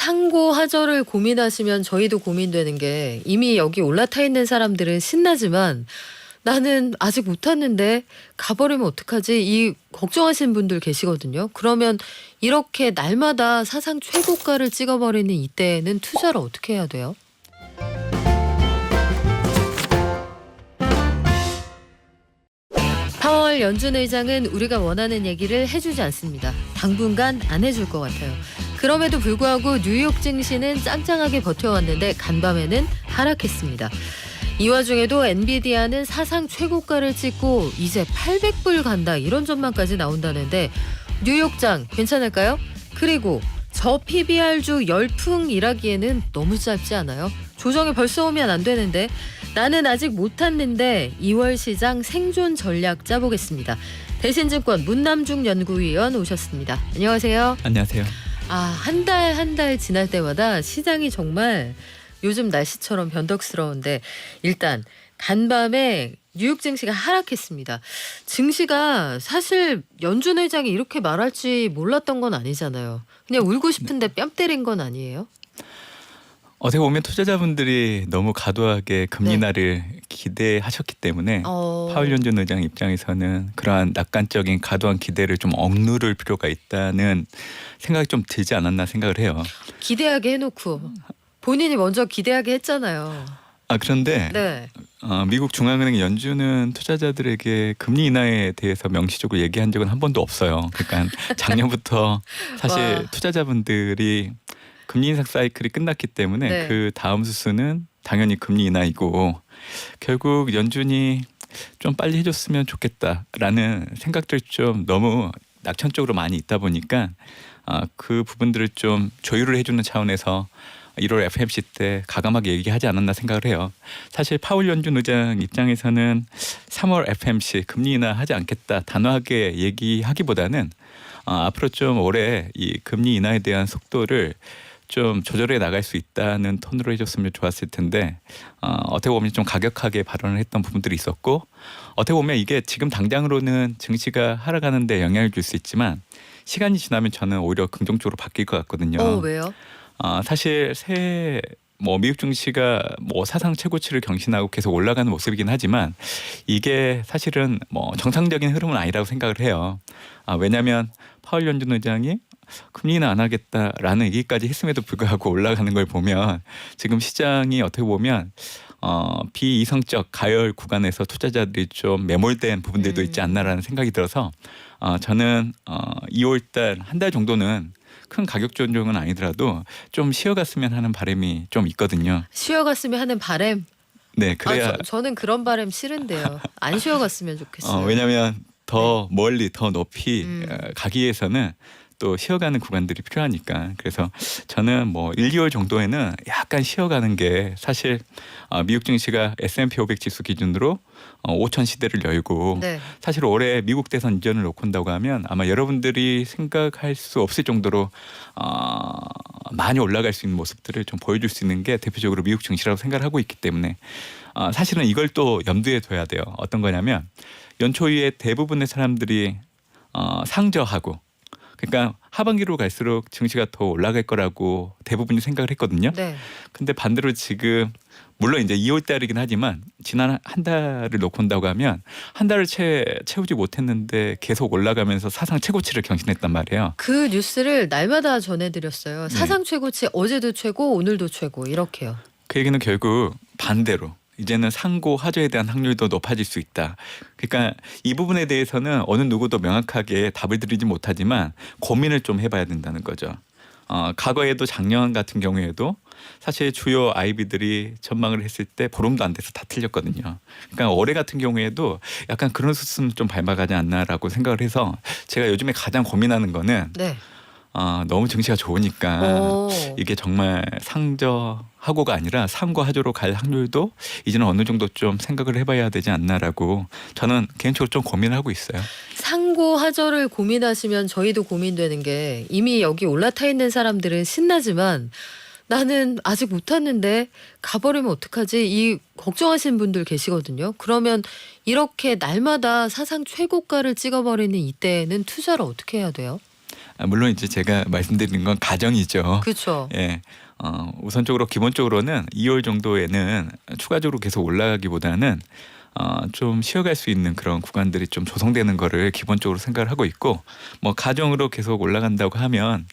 상고하저를 고민하시면 저희도 고민되는 게 이미 여기 올라타 있는 사람들은 신나지만 나는 아직 못 탔는데 가버리면 어떡하지? 이 걱정하시는 분들 계시거든요. 그러면 이렇게 날마다 사상 최고가를 찍어버리는 이때에는 투자를 어떻게 해야 돼요? 파월 연준 의장은 우리가 원하는 얘기를 해주지 않습니다. 당분간 안 해줄 것 같아요. 그럼에도 불구하고 뉴욕 증시는 짱짱하게 버텨왔는데 간밤에는 하락했습니다. 이 와중에도 엔비디아는 사상 최고가를 찍고 이제 800불 간다 이런 전망까지 나온다는데 뉴욕장 괜찮을까요? 그리고 저 PBR주 열풍이라기에는 너무 짧지 않아요? 조정이 벌써 오면 안 되는데 나는 아직 못 탔는데 2월 시장 생존 전략 짜보겠습니다. 대신증권 문남중 연구위원 오셨습니다. 안녕하세요. 안녕하세요. 한 달 지날 때마다 시장이 정말 요즘 날씨처럼 변덕스러운데 일단 간밤에 뉴욕 증시가 하락했습니다. 증시가 사실 연준 의장이 이렇게 말할지 몰랐던 건 아니잖아요. 그냥 울고 싶은데 뺨 때린 건 아니에요? 어떻게 보면 투자자분들이 너무 과도하게 금리 네. 인하를 기대하셨기 때문에 파월 연준 의장 입장에서는 그러한 낙관적인 과도한 기대를 좀 억누를 필요가 있다는 생각이 좀 들지 않았나 생각을 해요. 기대하게 해놓고 본인이 먼저 기대하게 했잖아요. 그런데 네. 미국 중앙은행 연준은 투자자들에게 금리 인하에 대해서 명시적으로 얘기한 적은 한 번도 없어요. 그러니까 작년부터 사실 와. 투자자분들이 금리 인상 사이클이 끝났기 때문에 네. 그 다음 수순은 당연히 금리 인하이고 결국 연준이 좀 빨리 해줬으면 좋겠다라는 생각들이 좀 너무 낙천적으로 많이 있다 보니까 그 부분들을 좀 조율을 해주는 차원에서 1월 FMC 때 가감하게 얘기하지 않았나 생각을 해요. 사실 파월 연준 의장 입장에서는 3월 FMC 금리 인하하지 않겠다 단호하게 얘기하기보다는 앞으로 좀 올해 이 금리 인하에 대한 속도를 좀 조절해 나갈 수 있다는 톤으로 해줬으면 좋았을 텐데 어떻게 보면 좀 가격하게 발언을 했던 부분들이 있었고 어떻게 보면 이게 지금 당장으로는 증시가 하락하는 데 영향을 줄 수 있지만 시간이 지나면 저는 오히려 긍정적으로 바뀔 것 같거든요. 왜요? 사실 새해 미국 증시가 사상 최고치를 경신하고 계속 올라가는 모습이긴 하지만 이게 사실은 정상적인 흐름은 아니라고 생각을 해요. 왜냐하면 파월 연준 의장이 금리는 안 하겠다라는 얘기까지 했음에도 불구하고 올라가는 걸 보면 지금 시장이 어떻게 보면 비이성적 가열 구간에서 투자자들이 좀 매몰된 부분들도 있지 않나라는 생각이 들어서 저는 2월달 한 달 정도는 큰 가격 조정은 아니더라도 좀 쉬어갔으면 하는 바람이 좀 있거든요. 쉬어갔으면 하는 바람? 네, 그래야 저는 그런 바람 싫은데요. 안 쉬어갔으면 좋겠어요. 왜냐하면 더 멀리 더 높이 가기 위해서는 또 쉬어가는 구간들이 필요하니까 그래서 저는 1, 2월 정도에는 약간 쉬어가는 게 사실 미국 증시가 S&P 500 지수 기준으로 5천 시대를 열고 네. 사실 올해 미국 대선 이전을 놓고 온다고 하면 아마 여러분들이 생각할 수 없을 정도로 많이 올라갈 수 있는 모습들을 좀 보여줄 수 있는 게 대표적으로 미국 증시라고 생각을 하고 있기 때문에 사실은 이걸 또 염두에 둬야 돼요. 어떤 거냐면 연초 이후에 대부분의 사람들이 상저하고 그러니까 하반기로 갈수록 증시가 더 올라갈 거라고 대부분이 생각을 했거든요. 네. 근데 반대로 지금 물론 이제 2월 달이긴 하지만 지난 한 달을 놓고 온다고 하면 한 달을 채우지 못했는데 계속 올라가면서 사상 최고치를 경신했단 말이에요. 그 뉴스를 날마다 전해드렸어요. 사상 최고치 어제도 최고 오늘도 최고 이렇게요. 그 얘기는 결국 반대로 이제는 상고 하저에 대한 확률도 높아질 수 있다. 그러니까 이 부분에 대해서는 어느 누구도 명확하게 답을 드리지 못하지만 고민을 좀 해봐야 된다는 거죠. 과거에도 작년 같은 경우에도 사실 주요 IB들이 전망을 했을 때 보름도 안 돼서 다 틀렸거든요. 그러니까 올해 같은 경우에도 약간 그런 수순 좀 밟아가지 않나라고 생각을 해서 제가 요즘에 가장 고민하는 거는 네. 너무 증시가 좋으니까 이게 정말 상저하고가 아니라 상고하저로 갈 확률도 이제는 어느 정도 좀 생각을 해봐야 되지 않나라고 저는 개인적으로 좀 고민을 하고 있어요. 상고하저를 고민하시면 저희도 고민되는 게 이미 여기 올라타 있는 사람들은 신나지만 나는 아직 못 탔는데 가버리면 어떡하지? 이 걱정하시는 분들 계시거든요. 그러면 이렇게 날마다 사상 최고가를 찍어버리는 이때에는 투자를 어떻게 해야 돼요? 물론 이제 제가 말씀드리는 건 가정이죠. 그렇죠. 예. 우선적으로 기본적으로는 2월 정도에는 추가적으로 계속 올라가기보다는 좀 쉬어갈 수 있는 그런 구간들이 좀 조성되는 거를 기본적으로 생각을 하고 있고 뭐 가정으로 계속 올라간다고 하면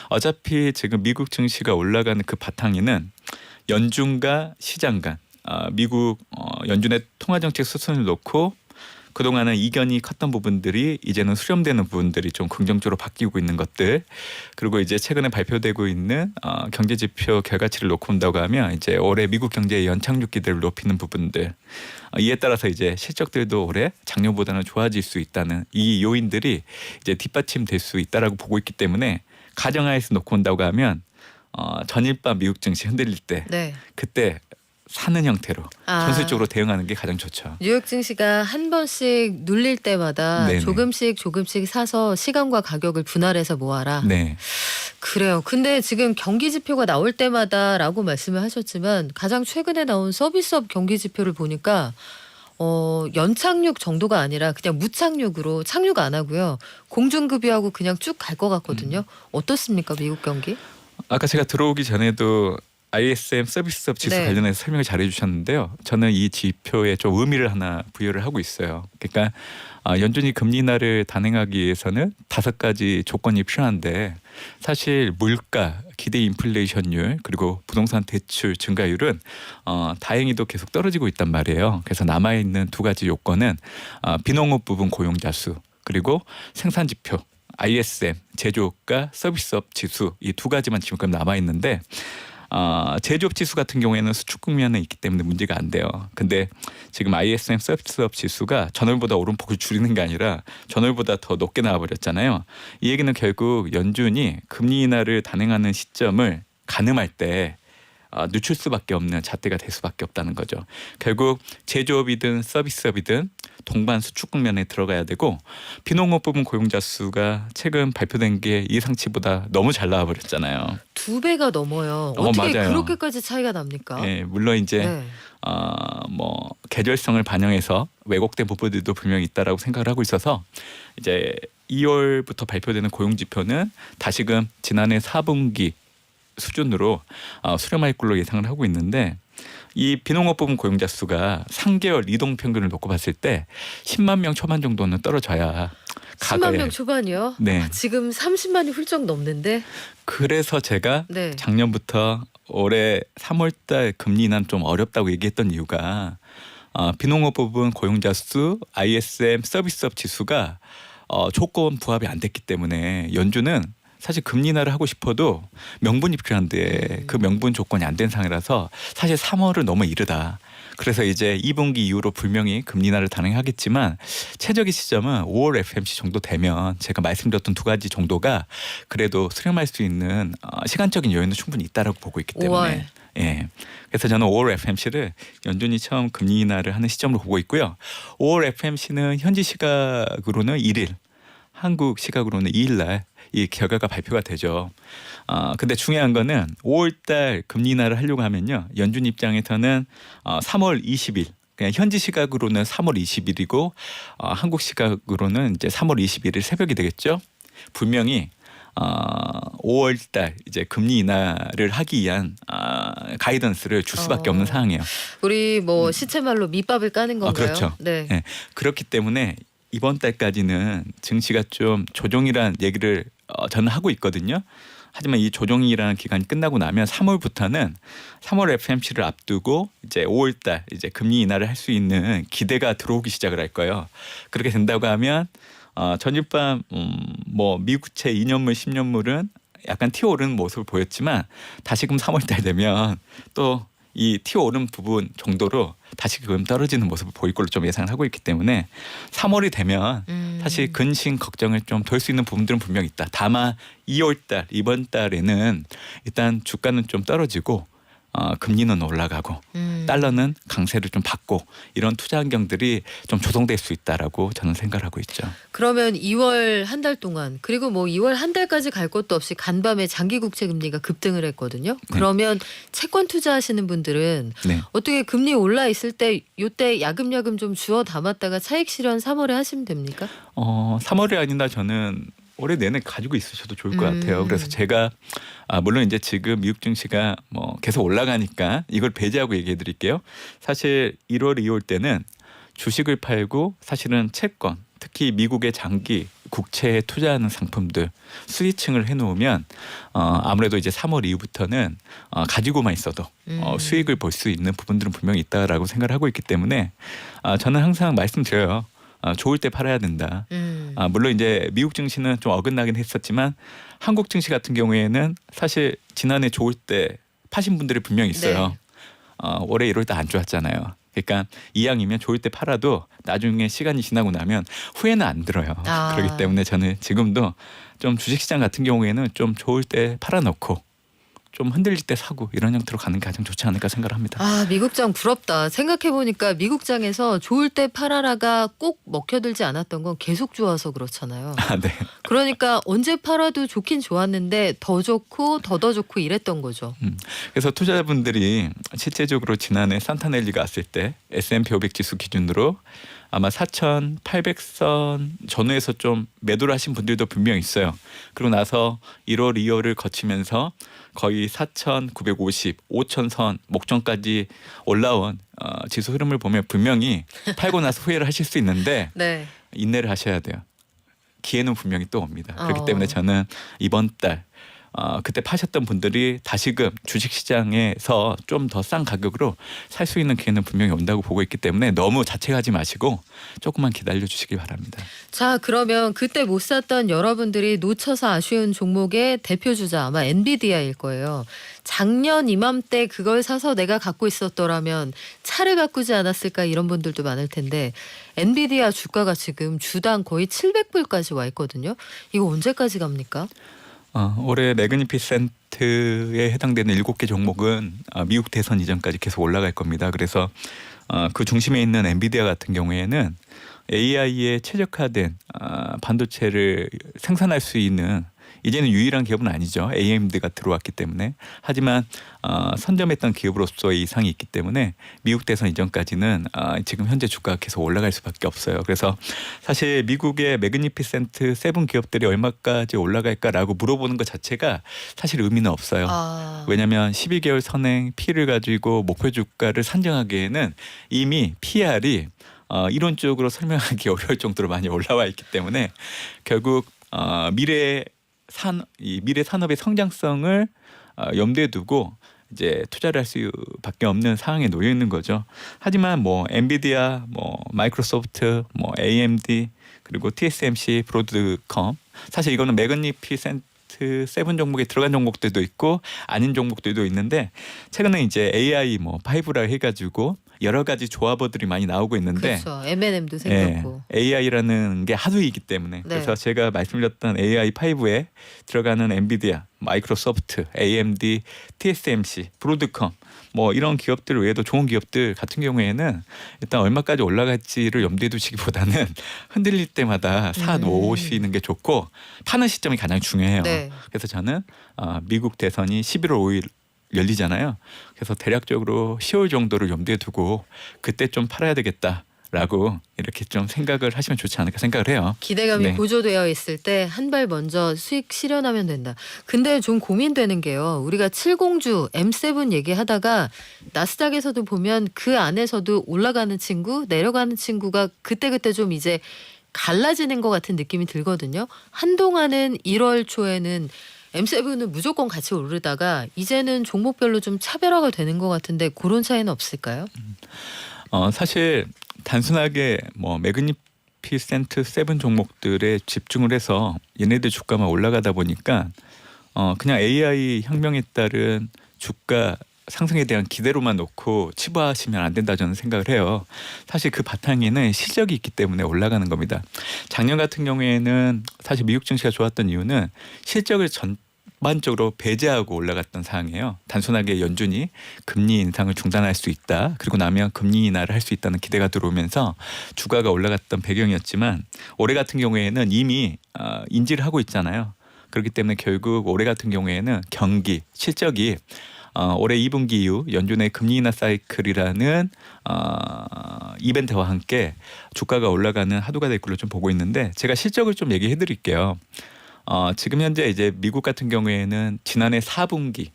어차피 지금 미국 증시가 올라가는 그 바탕에는 연준과 시장 간 미국 연준의 통화정책 수순을 놓고 그동안은 이견이 컸던 부분들이 이제는 수렴되는 부분들이 좀 긍정적으로 바뀌고 있는 것들 그리고 이제 최근에 발표되고 있는 경제지표 결과치를 놓고 본다고 하면 이제 올해 미국 경제의 연착륙 기대를 높이는 부분들 이에 따라서 이제 실적들도 올해 작년보다는 좋아질 수 있다는 이 요인들이 이제 뒷받침될 수 있다라고 보고 있기 때문에 가정하에서 놓고 본다고 하면 전일 밤 미국 증시 흔들릴 때 네. 그때 사는 형태로 전술적으로 대응하는 게 가장 좋죠. 뉴욕 증시가 한 번씩 눌릴 때마다 네네. 조금씩 사서 시간과 가격을 분할해서 모아라. 네. 그래요. 근데 지금 경기 지표가 나올 때마다라고 말씀을 하셨지만 가장 최근에 나온 서비스업 경기 지표를 보니까 연착륙 정도가 아니라 그냥 무착륙으로 착륙 안 하고요. 공중급유하고 그냥 쭉 갈 것 같거든요. 어떻습니까 미국 경기? 아까 제가 들어오기 전에도 ISM 서비스업 지수 네. 관련해서 설명을 잘해 주셨는데요. 저는 이 지표에 좀 의미를 하나 부여를 하고 있어요. 그러니까 연준이 금리 인하를 단행하기 위해서는 5가지 조건이 필요한데 사실 물가, 기대 인플레이션율 그리고 부동산 대출 증가율은 다행히도 계속 떨어지고 있단 말이에요. 그래서 남아있는 2가지 요건은 비농업 부분 고용자 수 그리고 생산 지표 ISM 제조업과 서비스업 지수 이 2가지만 지금 남아 있는데 제조업 지수 같은 경우에는 수축 국면에 있기 때문에 문제가 안 돼요. 근데 지금 ISM 서비스업 지수가 전월보다 오름폭을 줄이는 게 아니라 전월보다 더 높게 나와버렸잖아요. 이 얘기는 결국 연준이 금리 인하를 단행하는 시점을 가늠할 때 늦출 수밖에 없는 잣대가 될 수밖에 없다는 거죠. 결국 제조업이든 서비스업이든 동반 수축 국면에 들어가야 되고 비농업 부분 고용자 수가 최근 발표된 게 예상치보다 너무 잘 나와버렸잖아요. 2배가 넘어요. 어떻게 맞아요. 그렇게까지 차이가 납니까? 네, 물론 이제 네. 뭐 계절성을 반영해서 왜곡된 부분들도 분명히 있다라고 생각을 하고 있어서 이제 2월부터 발표되는 고용 지표는 다시금 지난해 4분기 수준으로 수렴할 걸로 예상을 하고 있는데 이 비농업 부분 고용자 수가 3개월 이동 평균을 놓고 봤을 때 10만 명 초반 정도는 떨어져야 10만 명 초반이요? 네. 지금 30만이 훌쩍 넘는데. 그래서 제가 네. 작년부터 올해 3월달 금리 인하는 좀 어렵다고 얘기했던 이유가 비농업 부분 고용자 수 ISM 서비스업 지수가 조건 부합이 안 됐기 때문에 연준은 사실 금리 인하를 하고 싶어도 명분이 필요한데 그 명분 조건이 안 된 상황이라서 사실 3월은 너무 이르다. 그래서 이제 2분기 이후로 분명히 금리 인하를 단행하겠지만 최적의 시점은 5월 FMC 정도 되면 제가 말씀드렸던 2가지 정도가 그래도 수렴할 수 있는 시간적인 여유는 충분히 있다라고 보고 있기 때문에 5월. 예. 그래서 저는 5월 FMC를 연준이 처음 금리 인하를 하는 시점으로 보고 있고요. 5월 FMC는 현지 시각으로는 1일, 한국 시각으로는 2일 날 이 결과가 발표가 되죠. 근데 중요한 거는 5월달 금리 인하를 하려고 하면요. 연준 입장에서는 3월 20일 그냥 현지 시각으로는 3월 20일이고 한국 시각으로는 이제 3월 21일 새벽이 되겠죠. 분명히 5월달 이제 금리 인하를 하기 위한 가이던스를 줄 수밖에 없는 상황이에요. 우리 뭐 시체말로 밑밥을 까는 건가요? 그렇죠. 네. 네. 그렇기 때문에 이번 달까지는 증시가 좀 조정이라는 얘기를 저는 하고 있거든요. 하지만 이 조정이라는 기간이 끝나고 나면 3월부터는 3월 FMC를 앞두고 이제 5월달 이제 금리 인하를 할 수 있는 기대가 들어오기 시작을 할 거예요. 그렇게 된다고 하면 전일밤 뭐 미국채 2년물 10년물은 약간 튀어오르는 모습을 보였지만 다시금 3월달 되면 또 이 튀어오른 부분 정도로 다시금 떨어지는 모습을 보일 걸로 좀 예상을 하고 있기 때문에 3월이 되면 사실 근심 걱정을 좀 덜 수 있는 부분들은 분명히 있다. 다만 2월달 이번 달에는 일단 주가는 좀 떨어지고 금리는 올라가고 달러는 강세를 좀 받고 이런 투자 환경들이 좀 조성될 수 있다라고 저는 생각을 하고 있죠. 그러면 2월 한 달 동안 그리고 뭐 2월 한 달까지 갈 것도 없이 간밤에 장기 국채 금리가 급등을 했거든요. 그러면 채권 투자하시는 분들은 네. 어떻게 금리 올라 있을 때 요때 야금야금 좀 주워 담았다가 차익 실현 3월에 하시면 됩니까? 3월이 아니라 저는 올해 내내 가지고 있으셔도 좋을 것 같아요. 그래서 제가 물론 이제 지금 미국 증시가 뭐 계속 올라가니까 이걸 배제하고 얘기해 드릴게요. 사실 1월, 2월 때는 주식을 팔고 사실은 채권, 특히 미국의 장기 국채에 투자하는 상품들 스위칭을 해놓으면 아무래도 이제 3월 이후부터는 가지고만 있어도 수익을 볼 수 있는 부분들은 분명히 있다라고 생각을 하고 있기 때문에 저는 항상 말씀드려요. 좋을 때 팔아야 된다. 물론 이제 미국 증시는 좀 어긋나긴 했었지만 한국 증시 같은 경우에는 사실 지난해 좋을 때 파신 분들이 분명히 있어요. 네. 올해 1월 때 안 좋았잖아요. 그러니까 이왕이면 좋을 때 팔아도 나중에 시간이 지나고 나면 후회는 안 들어요. 그렇기 때문에 저는 지금도 좀 주식시장 같은 경우에는 좀 좋을 때 팔아놓고 좀 흔들릴 때 사고 이런 형태로 가는 게 가장 좋지 않을까 생각을 합니다. 미국장 부럽다. 생각해보니까 미국장에서 좋을 때 팔아라가 꼭 먹혀들지 않았던 건 계속 좋아서 그렇잖아요. 네. 그러니까 언제 팔아도 좋긴 좋았는데 더 좋고 더 좋고 이랬던 거죠. 그래서 투자자분들이 실제적으로 지난해 산타넬리가 왔을 때 S&P 500 지수 기준으로 아마 4,800선 전후에서 좀 매도를 하신 분들도 분명 있어요. 그리고 나서 1월, 2월을 거치면서 거의 4,950, 5,000선 목전까지 올라온 지수 흐름을 보면 분명히 팔고 나서 후회를 하실 수 있는데 네. 인내를 하셔야 돼요. 기회는 분명히 또 옵니다. 그렇기 때문에 저는 이번 달 그때 파셨던 분들이 다시금 주식시장에서 좀 더 싼 가격으로 살 수 있는 기회는 분명히 온다고 보고 있기 때문에 너무 자책하지 마시고 조금만 기다려 주시기 바랍니다. 자, 그러면 그때 못 샀던 여러분들이 놓쳐서 아쉬운 종목의 대표 주자 아마 엔비디아일 거예요. 작년 이맘때 그걸 사서 내가 갖고 있었더라면 차를 바꾸지 않았을까 이런 분들도 많을 텐데 엔비디아 주가가 지금 주당 거의 700불까지 와 있거든요. 이거 언제까지 갑니까? 올해 매그니피센트에 해당되는 7개 종목은 미국 대선 이전까지 계속 올라갈 겁니다. 그래서 그 중심에 있는 엔비디아 같은 경우에는 AI에 최적화된 반도체를 생산할 수 있는 이제는 유일한 기업은 아니죠. AMD가 들어왔기 때문에. 하지만 선점했던 기업으로서의 이상이 있기 때문에 미국 대선 이전까지는 지금 현재 주가가 계속 올라갈 수밖에 없어요. 그래서 사실 미국의 매그니피센트 7 기업들이 얼마까지 올라갈까라고 물어보는 것 자체가 사실 의미는 없어요. 왜냐하면 12개월 선행 P를 가지고 목표 주가를 산정하기에는 이미 PR이 이론적으로 설명하기 어려울 정도로 많이 올라와 있기 때문에 결국 미래 산업의 성장성을 염두에 두고 이제 투자를 할 수밖에 없는 상황에 놓여 있는 거죠. 하지만 뭐 엔비디아, 뭐 마이크로소프트, 뭐 AMD 그리고 TSMC, 브로드컴 사실 이거는 매그니피센트 7 종목에 들어간 종목들도 있고 아닌 종목들도 있는데 최근에 이제 AI 뭐 5라 해가지고 여러 가지 조합어들이 많이 나오고 있는데 그렇죠. M&M도 생겼고 AI라는 게 하도이기 때문에 그래서 제가 말씀드렸던 AI5에 들어가는 엔비디아, 마이크로소프트, AMD, TSMC, 브로드컴 뭐 이런 기업들 외에도 좋은 기업들 같은 경우에는 일단 얼마까지 올라갈지를 염두에 두시기보다는 흔들릴 때마다 사 놓으시는 게 좋고 파는 시점이 가장 중요해요. 네. 그래서 저는 미국 대선이 11월 5일 열리잖아요. 그래서 대략적으로 10월 정도를 염두에 두고 그때 좀 팔아야 되겠다라고 이렇게 좀 생각을 하시면 좋지 않을까 생각을 해요. 기대감이 고조되어 있을 때 한 발 먼저 수익 실현하면 된다. 근데 좀 고민되는 게요. 우리가 70주 M7 얘기하다가 나스닥에서도 보면 그 안에서도 올라가는 친구 내려가는 친구가 그때그때 좀 이제 갈라지는 것 같은 느낌이 들거든요. 한동안은 1월 초에는 M7은 무조건 같이 오르다가 이제는 종목별로 좀 차별화가 되는 것 같은데 그런 차이는 없을까요? 사실 단순하게 뭐 매그니피센트 7 종목들에 집중을 해서 얘네들 주가만 올라가다 보니까 그냥 AI 혁명에 따른 주가 상승에 대한 기대로만 놓고 치부하시면 안 된다 저는 생각을 해요. 사실 그 바탕에는 실적이 있기 때문에 올라가는 겁니다. 작년 같은 경우에는 사실 미국 증시가 좋았던 이유는 실적을 전반적으로 배제하고 올라갔던 상황이에요. 단순하게 연준이 금리 인상을 중단할 수 있다. 그리고 나면 금리 인하를 할 수 있다는 기대가 들어오면서 주가가 올라갔던 배경이었지만 올해 같은 경우에는 이미 인지를 하고 있잖아요. 그렇기 때문에 결국 올해 같은 경우에는 경기, 실적이 올해 2분기 이후 연준의 금리 인하 사이클이라는 이벤트와 함께 주가가 올라가는 하도가 될 걸로 좀 보고 있는데 제가 실적을 좀 얘기해 드릴게요. 지금 현재 이제 미국 같은 경우에는 지난해 4분기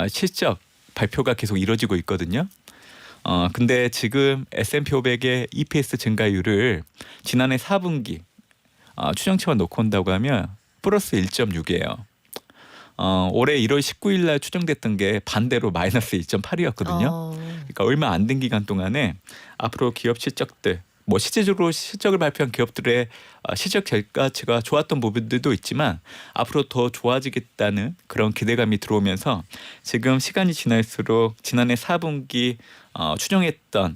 실적 발표가 계속 이뤄지고 있거든요. 근데 지금 S&P 500의 EPS 증가율을 지난해 4분기 추정치만 놓고 온다고 하면 플러스 1.6이에요. 올해 1월 19일 날 추정됐던 게 반대로 마이너스 1.8이었거든요. 그러니까 얼마 안 된 기간 동안에 앞으로 기업 실적들 뭐 실질적으로 실적을 발표한 기업들의 실적 결과치가 좋았던 부분들도 있지만 앞으로 더 좋아지겠다는 그런 기대감이 들어오면서 지금 시간이 지날수록 지난해 4분기 추정했던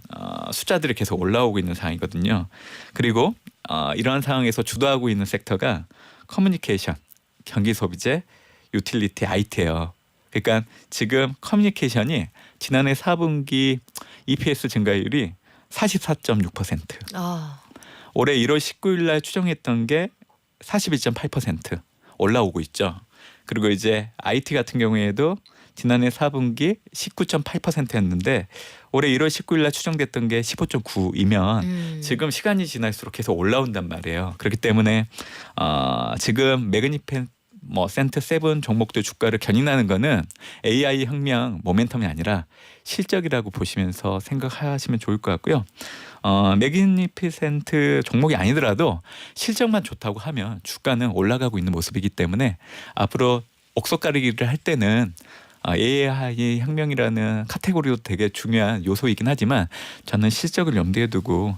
숫자들이 계속 올라오고 있는 상황이거든요. 그리고 이러한 상황에서 주도하고 있는 섹터가 커뮤니케이션, 경기소비재, 유틸리티, IT예요. 그러니까 지금 커뮤니케이션이 지난해 4분기 EPS 증가율이 44.6%. 올해 1월 19일 날 추정했던 게 41.8% 올라오고 있죠. 그리고 이제 IT 같은 경우에도 지난해 4분기 19.8%였는데 올해 1월 19일 날 추정됐던 게 15.9이면 지금 시간이 지날수록 계속 올라온단 말이에요. 그렇기 때문에 지금 매그니펜 센트 7 종목들 주가를 견인하는 거는 AI 혁명 모멘텀이 아니라 실적이라고 보시면서 생각하시면 좋을 것 같고요. 매그니피센트 종목이 아니더라도 실적만 좋다고 하면 주가는 올라가고 있는 모습이기 때문에 앞으로 옥석가리기를 할 때는 AI 혁명이라는 카테고리도 되게 중요한 요소이긴 하지만 저는 실적을 염두에 두고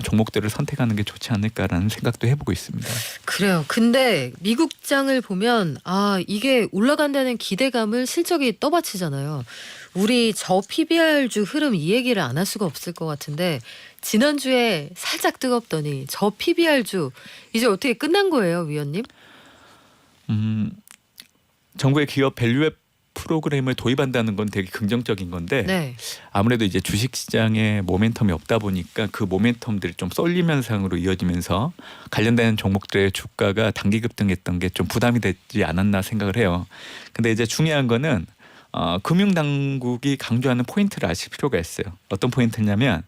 종목들을 선택하는 게 좋지 않을까라는 생각도 해보고 있습니다. 그래요. 근데 미국장을 보면 이게 올라간다는 기대감을 실적이 떠받치잖아요. 우리 저 PBR주 흐름 이 얘기를 안 할 수가 없을 것 같은데 지난주에 살짝 뜨겁더니 저 PBR주 이제 어떻게 끝난 거예요, 위원님? 정부의 기업 밸류앱 프로그램을 도입한다는 건 되게 긍정적인 건데 네. 아무래도 이제 주식시장에 모멘텀이 없다 보니까 그 모멘텀들이 좀 쏠림 현상으로 이어지면서 관련된 종목들의 주가가 단기 급등했던 게 좀 부담이 되지 않았나 생각을 해요. 근데 이제 중요한 거는 금융당국이 강조하는 포인트를 아실 필요가 있어요. 어떤 포인트냐면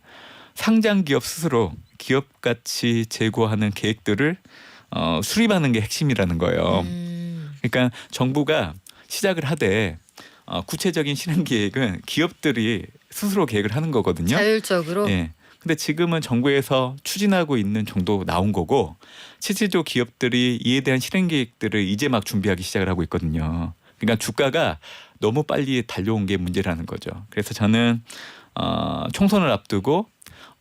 상장 기업 스스로 기업 가치 제고하는 계획들을 수립하는 게 핵심이라는 거예요. 그러니까 정부가 시작을 하되 구체적인 실행 계획은 기업들이 스스로 계획을 하는 거거든요. 자율적으로. 예. 근데 지금은 정부에서 추진하고 있는 정도 나온 거고 실질적으로 기업들이 이에 대한 실행 계획들을 이제 막 준비하기 시작을 하고 있거든요. 그러니까 주가가 너무 빨리 달려온 게 문제라는 거죠. 그래서 저는 총선을 앞두고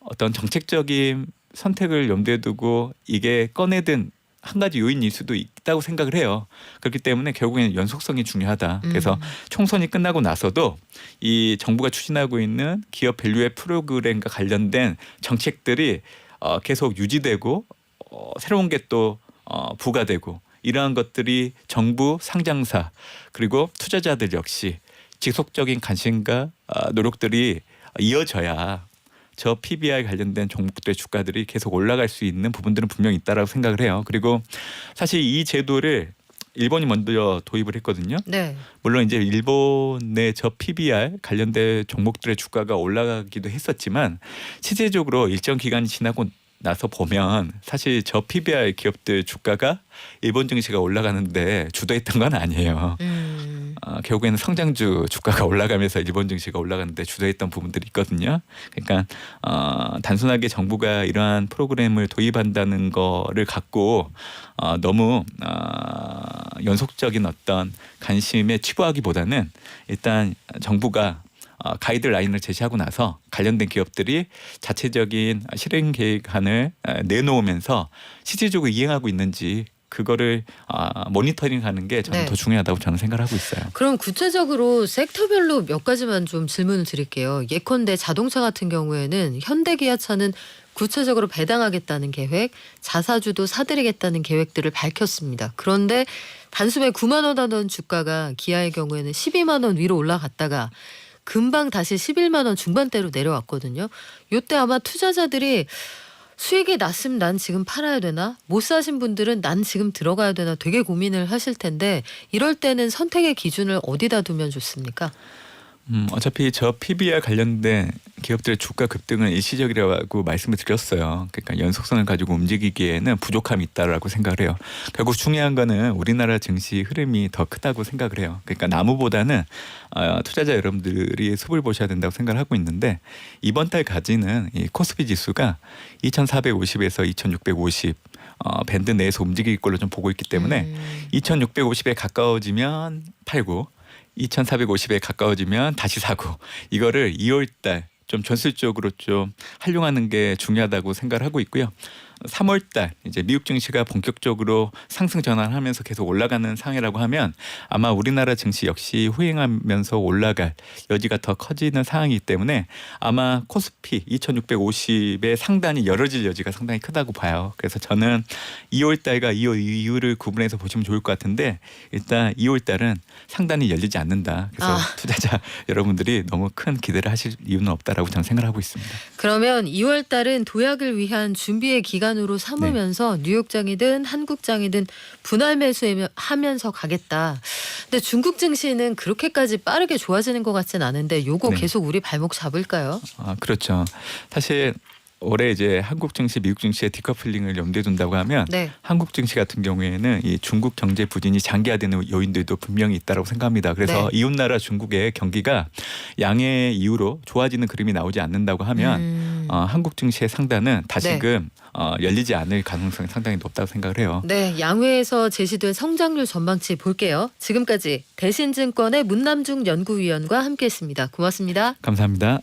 어떤 정책적인 선택을 염두에 두고 이게 꺼내든 한 가지 요인일 수도 있다고 생각을 해요. 그렇기 때문에 결국에는 연속성이 중요하다. 그래서 총선이 끝나고 나서도 이 정부가 추진하고 있는 기업 밸류앱 프로그램과 관련된 정책들이 계속 유지되고 새로운 게 또 부과되고 이러한 것들이 정부, 상장사 그리고 투자자들 역시 지속적인 관심과 노력들이 이어져야 저 PBR 관련된 종목들의 주가들이 계속 올라갈 수 있는 부분들은 분명히 있다라고 생각을 해요. 그리고 사실 이 제도를 일본이 먼저 도입을 했거든요. 네. 물론 이제 일본의 저 PBR 관련된 종목들의 주가가 올라가기도 했었지만 실제적으로 일정 기간이 지나고 나서 보면 사실 저 PBR 기업들 주가가 일본 증시가 올라가는데 주도했던 건 아니에요. 결국에는 성장주 주가가 올라가면서 일본 증시가 올라가는데 주도했던 부분들이 있거든요. 그러니까 단순하게 정부가 이러한 프로그램을 도입한다는 거를 갖고 너무 연속적인 어떤 관심에 치부하기보다는 일단 정부가 가이드라인을 제시하고 나서 관련된 기업들이 자체적인 실행 계획안을 내놓으면서 실질적으로 이행하고 있는지 그거를 모니터링하는 게 저는 네. 더 중요하다고 저는 생각을 하고 있어요. 그럼 구체적으로 섹터별로 몇 가지만 좀 질문을 드릴게요. 예컨대 자동차 같은 경우에는 현대기아차는 구체적으로 배당하겠다는 계획, 자사주도 사들이겠다는 계획들을 밝혔습니다. 그런데 단숨에 9만 원 하던 주가가 기아의 경우에는 12만 원 위로 올라갔다가 금방 다시 11만 원 중반대로 내려왔거든요. 이때 아마 투자자들이 수익이 났으면 난 지금 팔아야 되나? 못 사신 분들은 난 지금 들어가야 되나? 되게 고민을 하실 텐데 이럴 때는 선택의 기준을 어디다 두면 좋습니까? 어차피 저 PBR 관련된 기업들의 주가 급등은 일시적이라고 말씀을 드렸어요. 그러니까 연속성을 가지고 움직이기에는 부족함이 있다라고 생각을 해요. 결국 중요한 거는 우리나라 증시 흐름이 더 크다고 생각을 해요. 그러니까 나무보다는 투자자 여러분들이 숲을 보셔야 된다고 생각을 하고 있는데 이번 달 가지는 이 코스피 지수가 2,450에서 2,650 밴드 내에서 움직일 걸로 좀 보고 있기 때문에 2,650에 가까워지면 팔고 2,450에 가까워지면 다시 사고 이거를 2월달 좀 전술적으로 좀 활용하는 게 중요하다고 생각을 하고 있고요. 3월달 이제 미국 증시가 본격적으로 상승 전환하면서 계속 올라가는 상황이라고 하면 아마 우리나라 증시 역시 후행하면서 올라갈 여지가 더 커지는 상황이기 때문에 아마 코스피 2,650의 상단이 열어질 여지가 상당히 크다고 봐요. 그래서 저는 2월달과 2월 이후를 구분해서 보시면 좋을 것 같은데 일단 2월달은 상단이 열리지 않는다. 그래서 투자자 여러분들이 너무 큰 기대를 하실 이유는 없다라고 저는 생각을 하고 있습니다. 그러면 2월 달은 도약을 위한 준비의 기간으로 삼으면서 뉴욕장이든 한국장이든 분할 매수하면서 가겠다. 근데 중국 증시는 그렇게까지 빠르게 좋아지는 것 같진 않은데 요거 계속 우리 발목 잡을까요? 그렇죠. 사실 올해 이제 한국 증시, 미국 증시의 디커플링을 염두에 둔다고 하면 한국 증시 같은 경우에는 이 중국 경제 부진이 장기화되는 요인들도 분명히 있다고 생각합니다. 그래서 이웃나라 중국의 경기가 양해 이후로 좋아지는 그림이 나오지 않는다고 하면 한국 증시의 상단은 다시금 열리지 않을 가능성이 상당히 높다고 생각을 해요. 네, 양회에서 제시된 성장률 전망치 볼게요. 지금까지 대신증권의 문남중 연구위원과 함께했습니다. 고맙습니다. 감사합니다.